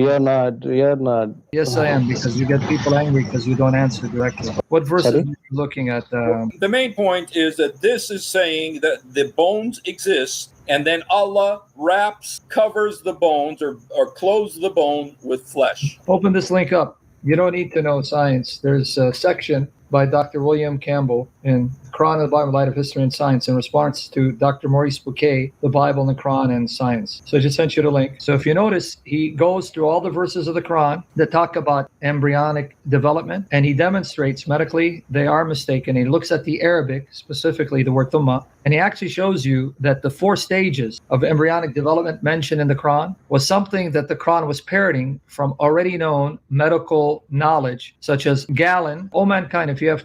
You're not. You're not. Yes, I am, because you get people angry because you don't answer directly. What verses Sorry? are you looking at? The main point is that this is saying that the bones exist, and then Allah covers the bones or clothes the bone with flesh. Open this link up. You don't need to know science. There's a section by Dr. William Campbell in Quran and the Bible, Light of History and Science, in response to Dr. Maurice Bouquet, the Bible and the Quran and Science. So I just sent you the link. So if you notice, he goes through all the verses of the Quran that talk about embryonic development, and he demonstrates medically they are mistaken. He looks at the Arabic, specifically the word thumma, and he actually shows you that the 4 stages of embryonic development mentioned in the Quran was something that the Quran was parroting from already known medical knowledge, such as Galen, O mankind, if you have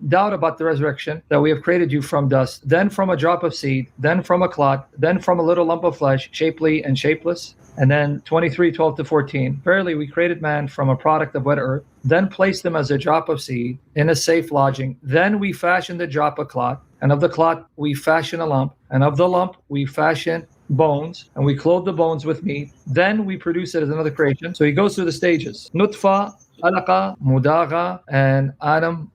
doubt about the resurrection, that we have created you from dust, then from a drop of seed, then from a clot, then from a little lump of flesh, shapely and shapeless. And then 23:12-14, verily we created man from a product of wet earth, then placed him as a drop of seed in a safe lodging. Then we fashioned the drop a clot, and of the clot we fashion a lump, and of the lump we fashion bones, and we clothe the bones with meat. Then we produce it as another creation. So he goes through the stages: nutfa, alaqa, mudaga, and Adam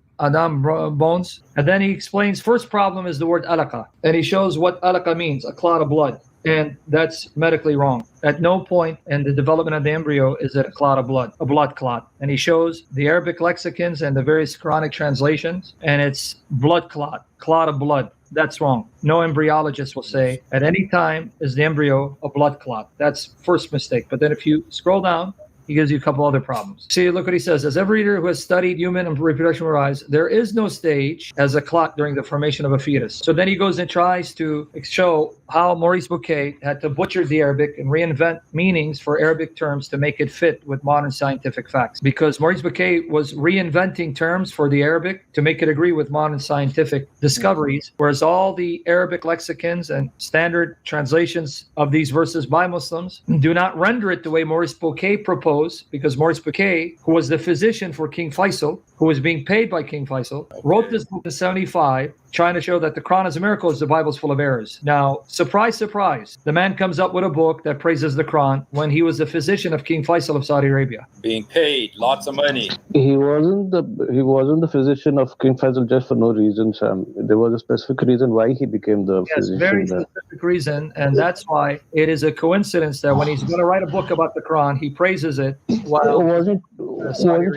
bones. And then he explains, first problem is the word alaqa, and he shows what alaqa means, a clot of blood. And that's medically wrong. At no point in the development of the embryo is it a clot of blood, a blood clot. And he shows the Arabic lexicons and the various Quranic translations, and it's blood clot, clot of blood. That's wrong. No embryologist will say at any time is the embryo a blood clot. That's first mistake. But then if you scroll down, he gives you a couple other problems. See, look what he says. As every reader who has studied human and reproduction will realize, there is no stage as a clot during the formation of a fetus. So then he goes and tries to show how Maurice Bouquet had to butcher the Arabic and reinvent meanings for Arabic terms to make it fit with modern scientific facts. Because Maurice Bouquet was reinventing terms for the Arabic to make it agree with modern scientific discoveries, whereas all the Arabic lexicons and standard translations of these verses by Muslims do not render it the way Maurice Bouquet proposed, because Maurice Bouquet, who was the physician for King Faisal, who was being paid by King Faisal, wrote this book in 75, trying to show that the Quran is a miracle, as the Bible's full of errors. Now, surprise, surprise, the man comes up with a book that praises the Quran when he was the physician of King Faisal of Saudi Arabia. Being paid lots of money. He wasn't the physician of King Faisal just for no reason, Sam. There was a specific reason why he became the physician. Yes, very specific reason, and that's why it is a coincidence that when he's going to write a book about the Quran, he praises it. While Wasn't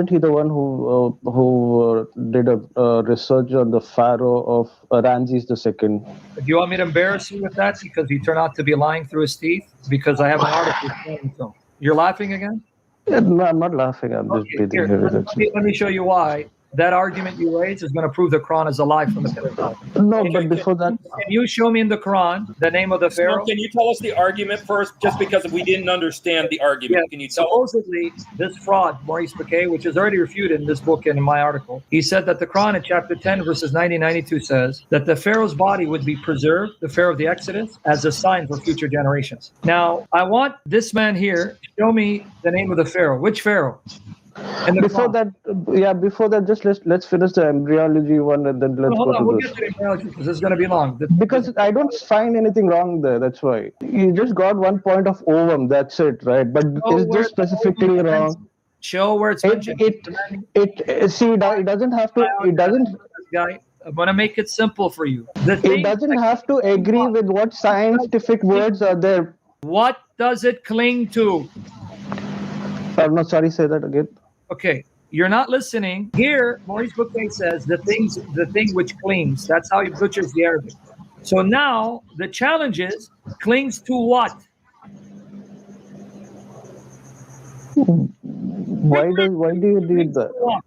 he the one who did a research on the pharaoh of Ramses II? Do you want me to embarrass you with that because he turned out to be lying through his teeth? Because I have an article saying so. You're laughing again? Yeah, no, I'm not laughing. I'm just breathing heavy. Let me show you why that argument you raised is going to prove the Quran is a lie from the pit of hell. No, but before that... Can you show me in the Quran the name of the pharaoh? No, can you tell us the argument first, just because we didn't understand the argument? Yeah, can you tell supposedly, this fraud, Maurice Bouquet, which is already refuted in this book and in my article, he said that the Quran in chapter 10, verses 90-92 says that the pharaoh's body would be preserved, the pharaoh of the Exodus, as a sign for future generations. Now, I want this man here to show me the name of the pharaoh. Which pharaoh? Before that, just let's finish the embryology one, and then let's go to we'll get to the embryology because it's going to be long. Because I don't find anything wrong there. That's why you just got 1 point of ovum. That's it, right? But is this specifically wrong? Show where it's mentioned. It doesn't have to. It doesn't. Guy, I'm going to make it simple for you. It doesn't have to agree with what scientific words are there. What does it cling to? I'm not sorry. Say that again. Okay, you're not listening. Here, Maurice Bouquet says the thing which clings. That's how he butchers the Arabic. So now the challenge is, clings to what? Why do you need that?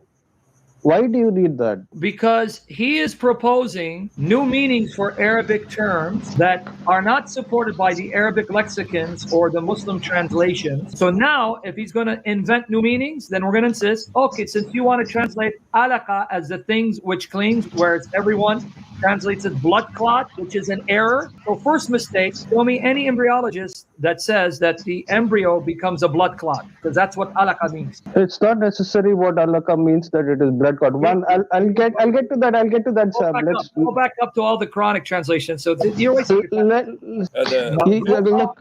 Why do you need that? Because he is proposing new meanings for Arabic terms that are not supported by the Arabic lexicons or the Muslim translations. So now, if he's going to invent new meanings, then we're going to insist, okay, since you want to translate alaqa as the things which clings, where it's everyone, translates as blood clot, which is an error. So first mistake, show me any embryologist that says that the embryo becomes a blood clot, because that's what alaka means. It's not necessary what alaka means that it is blood clot. One, I'll get to that. I'll get to that, Sam. Let's go back up to all the Quranic translations. So you're wasting your time.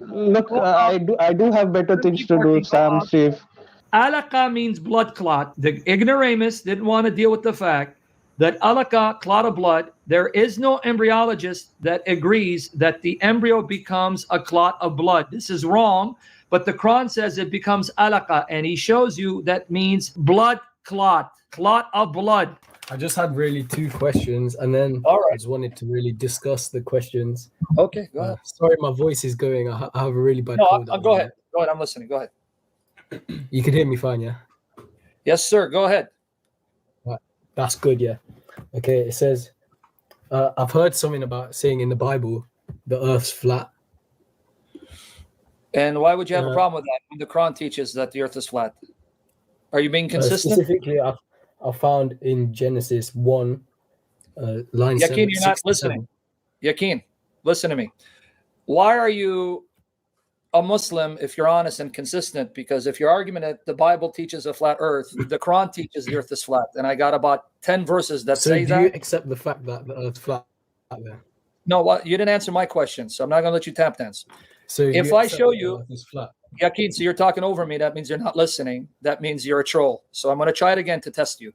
Look, I do have better things to do, Sam. Steve. Alaka means blood clot. The ignoramus didn't want to deal with the fact that alaka, clot of blood, there is no embryologist that agrees that the embryo becomes a clot of blood. This is wrong, but the Quran says it becomes alaka, and he shows you that means blood clot, clot of blood. I just had really two questions, and then I just wanted to really discuss the questions. Okay, go ahead. Sorry, my voice is going. I have a really bad cold. Go ahead. Go ahead. I'm listening. Go ahead. You can hear me fine, yeah? Yes, sir. Go ahead. Right. That's good, yeah. Okay, it says, I've heard something about saying in the Bible, the earth's flat. And why would you have a problem with that when the Quran teaches that the earth is flat? Are you being consistent? Specifically, I found in Genesis 1, line 7. Yaqeen, you're not listening. Yaqeen, listen to me. Why are you a Muslim if you're honest and consistent? Because if your argument that the Bible teaches a flat earth, the Quran teaches the earth is flat. And I got about 10 verses that say that. So do you accept the fact that the earth's flat there? No, you didn't answer my question, so I'm not going to let you tap dance. So if I show you, flat. Yaqeen, so you're talking over me, that means you're not listening. That means you're a troll. So I'm going to try it again to test you.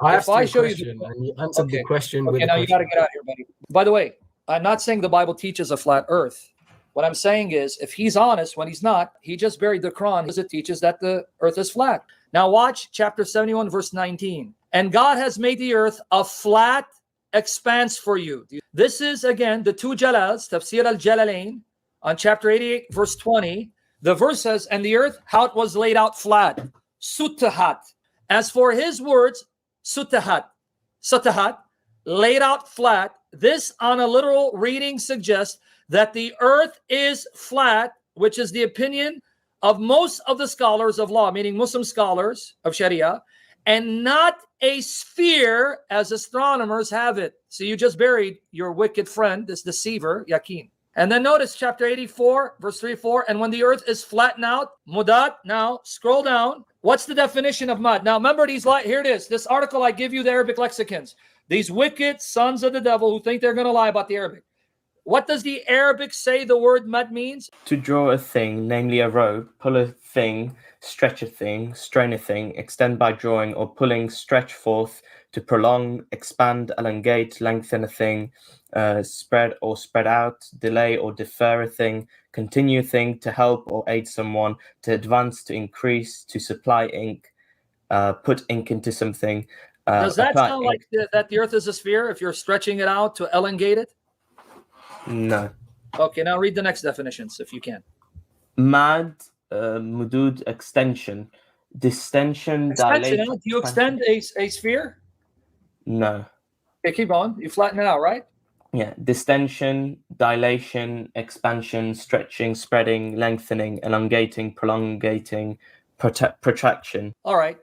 If I show you and you answered the question with now you got to get out of here, buddy. By the way, I'm not saying the Bible teaches a flat earth. What I'm saying is, if he's honest when he's not, he just buried the Quran because it teaches that the earth is flat. Now watch chapter 71, verse 19. And God has made the earth a flat expanse for you. This is, again, the two Jalals, Tafsir al-Jalalain, on chapter 88, verse 20. The verse says, and the earth, how it was laid out flat, sutahat. As for his words, sutahat, laid out flat. This, on a literal reading, suggests that the earth is flat, which is the opinion of most of the scholars of law, meaning Muslim scholars of Sharia, and not a sphere as astronomers have it. So you just buried your wicked friend, this deceiver, Yaqeen. And then notice chapter 84, verse 3-4, and when the earth is flattened out, mudat, now scroll down. What's the definition of mud? Now remember these, here it is, this article I give you, the Arabic lexicons. These wicked sons of the devil who think they're going to lie about the Arabic. What does the Arabic say the word mud means? To draw a thing, namely a rope, pull a thing, stretch a thing, strain a thing, extend by drawing or pulling, stretch forth, to prolong, expand, elongate, lengthen a thing, spread or spread out, delay or defer a thing, continue a thing, to help or aid someone, to advance, to increase, to supply ink, put ink into something. Does that sound like that the earth is a sphere if you're stretching it out to elongate it? No. Okay, now read the next definitions if you can. Mad, mudud, extension, distension, dilation. Do you extend a sphere? No. Okay, keep on. You flatten it out, right? Yeah. Distension, dilation, expansion, stretching, spreading, lengthening, elongating, prolongating, protraction. All right.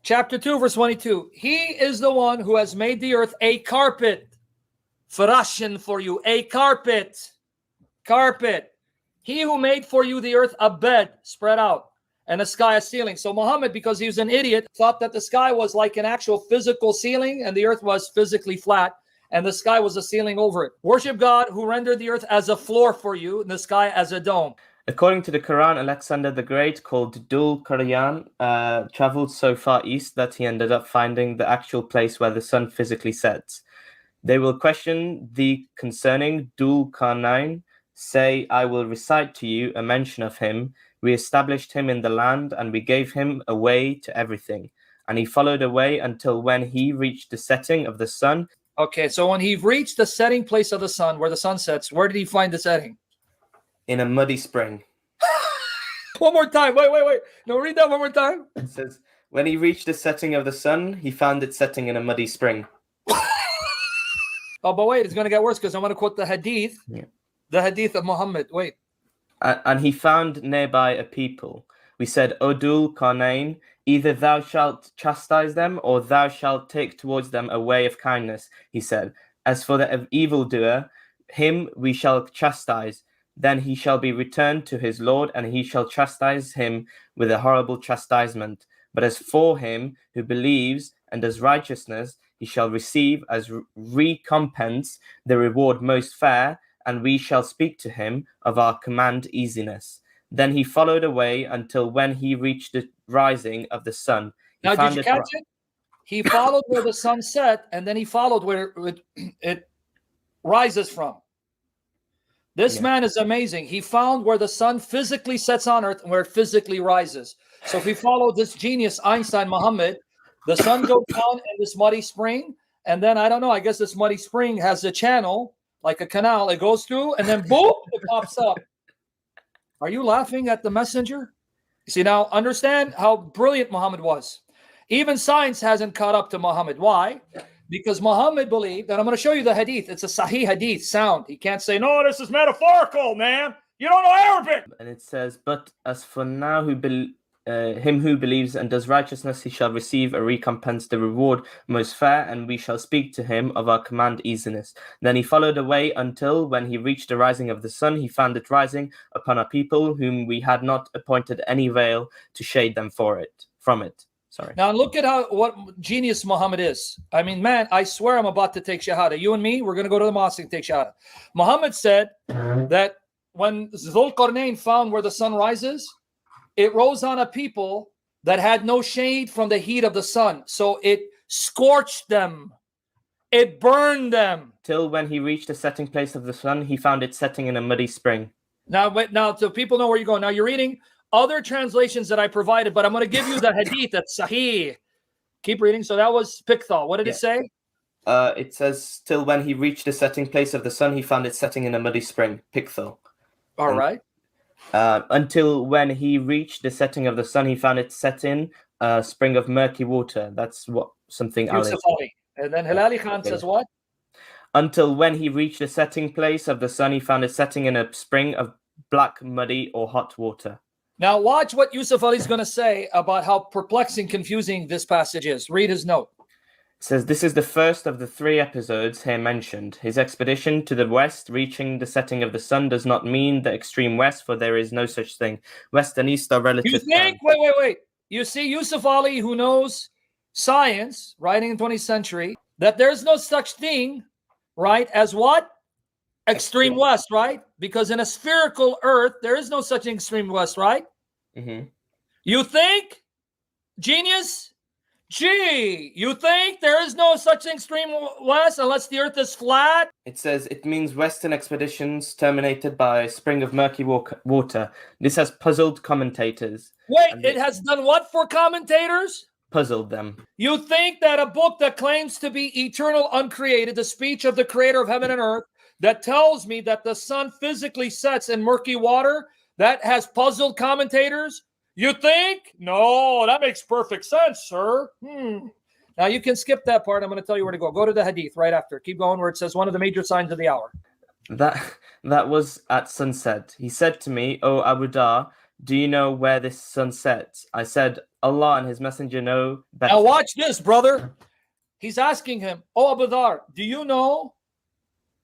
Chapter 2, verse 22. He is the one who has made the earth a carpet. Farashin for you, a carpet. Carpet. He who made for you the earth a bed spread out, and the sky a ceiling. So Muhammad, because he was an idiot, thought that the sky was like an actual physical ceiling and the earth was physically flat and the sky was a ceiling over it. Worship God who rendered the earth as a floor for you and the sky as a dome. According to the Quran, Alexander the Great, called Dul Qaryan, traveled so far east that he ended up finding the actual place where the sun physically sets. They will question thee concerning Dul Qarnayn. Say, I will recite to you a mention of him. We established him in the land, and we gave him a way to everything. And he followed away until when he reached the setting of the sun. Okay, so when he reached the setting place of the sun, where the sun sets, where did he find the setting? In a muddy spring. One more time. Wait. No, read that one more time. It says, when he reached the setting of the sun, he found it setting in a muddy spring. Oh, but wait, it's going to get worse because I'm going to quote the hadith. Yeah. The hadith of Muhammad. Wait. And he found nearby a people. We said, O Dul Qarnayn, either thou shalt chastise them, or thou shalt take towards them a way of kindness. He said, As for the evildoer, him we shall chastise. Then he shall be returned to his Lord, and he shall chastise him with a horrible chastisement. But as for him who believes and does righteousness, he shall receive as recompense the reward most fair, and we shall speak to him of our command easiness. Then he followed away until when he reached the rising of the sun. Now, did you catch it? He followed where the sun set, and then he followed where it rises from. This man is amazing. He found where the sun physically sets on earth and where it physically rises. So if we follow this genius, Einstein, Muhammad, the sun goes down in this muddy spring, and then, I don't know, I guess this muddy spring has a channel, like a canal. It goes through, and then boom, it pops up. Are you laughing at the messenger? You see, now understand how brilliant Muhammad was. Even science hasn't caught up to Muhammad. Why? Because Muhammad believed, and I'm going to show you the hadith. It's a sahih hadith, sound. He can't say, no, this is metaphorical, man. You don't know Arabic. And it says, but as for now, him who believes and does righteousness, he shall receive a recompense, the reward most fair, and we shall speak to him of our command easiness. Then he followed away until when he reached the rising of the sun, he found it rising upon a people whom we had not appointed any veil to shade them from it. Sorry. Now look at what genius Muhammad is. I mean, man, I swear I'm about to take Shahada. You and me, we're going to go to the mosque and take Shahada. Muhammad said that when Dhul-Qarnayn found where the sun rises, it rose on a people that had no shade from the heat of the sun. So it scorched them. It burned them. Till when he reached the setting place of the sun, he found it setting in a muddy spring. Now, so people know where you're going. Now you're reading other translations that I provided, but I'm going to give you the hadith that's sahih. Keep reading. So that was Pickthall. What did it say? It says, till when he reached the setting place of the sun, he found it setting in a muddy spring. Pickthall. All right. Until when he reached the setting of the sun, he found it set in a spring of murky water. That's what something Yusuf Ali. And then Hilali Khan says what? Until when he reached the setting place of the sun, he found it setting in a spring of black, muddy, or hot water. Now watch what Yusuf Ali is going to say about how perplexing, confusing this passage is. Read his note. It says, this is the first of the 3 episodes here mentioned. His expedition to the west, reaching the setting of the sun, does not mean the extreme west, for there is no such thing. West and east are relative. You think? Wait. You see Yusuf Ali, who knows science, writing in the 20th century, that there's no such thing, right, as what? Extreme west, right? Because in a spherical earth, there is no such thing extreme west, right? Mm-hmm. You think? Genius? Gee, you think there is no such thing extreme west unless the earth is flat? It says it means western expeditions terminated by a spring of murky water. This has puzzled commentators. Wait, it has done what for commentators? Puzzled them. You think that a book that claims to be eternal, uncreated, the speech of the creator of heaven and earth, that tells me that the sun physically sets in murky water, that has puzzled commentators? You think? No, that makes perfect sense, sir. Now you can skip that part. I'm going to tell you where to go. Go to the hadith right after. Keep going where it says one of the major signs of the hour. That was at sunset. He said to me, O Abu Dar, do you know where this sun sets? I said, Allah and his messenger know better. Now watch this, brother. He's asking him, O Abu Dar, do you know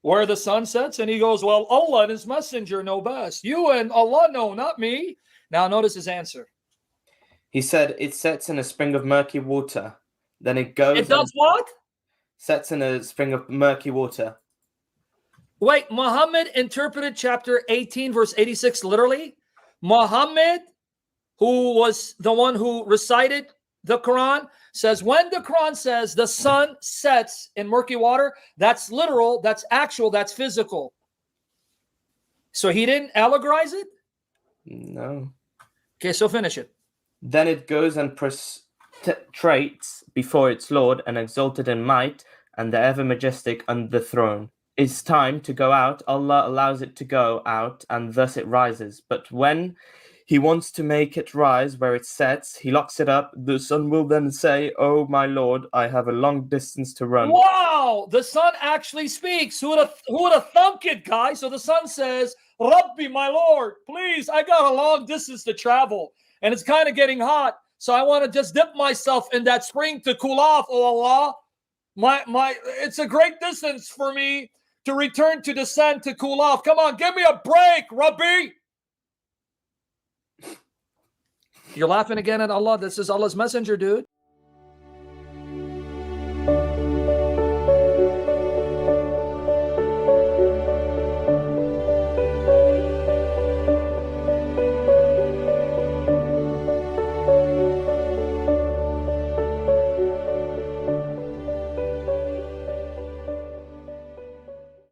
where the sun sets? And he goes, well, Allah and his messenger know best. You and Allah know, not me. Now notice his answer. He said, it sets in a spring of murky water. Then it goes... It does what? Sets in a spring of murky water. Wait, Muhammad interpreted chapter 18, verse 86 literally. Muhammad, who was the one who recited the Quran, says when the Quran says the sun sets in murky water, that's literal, that's actual, that's physical. So he didn't allegorize it? No. Okay, so finish it. Then it goes and prostrates before its Lord and exalted in might and the ever majestic on the throne. It's time to go out. Allah allows it to go out and thus it rises. But when he wants to make it rise where it sets, he locks it up. The sun will then say, oh my Lord, I have a long distance to run. Wow, the sun actually speaks. Who would have thunk it, guys? So the sun says, Rabbi, my Lord, please, I got a long distance to travel and it's kind of getting hot. So I want to just dip myself in that spring to cool off, oh Allah. It's a great distance for me to return to the sand to cool off. Come on, give me a break, Rabbi. You're laughing again at Allah. This is Allah's messenger, dude.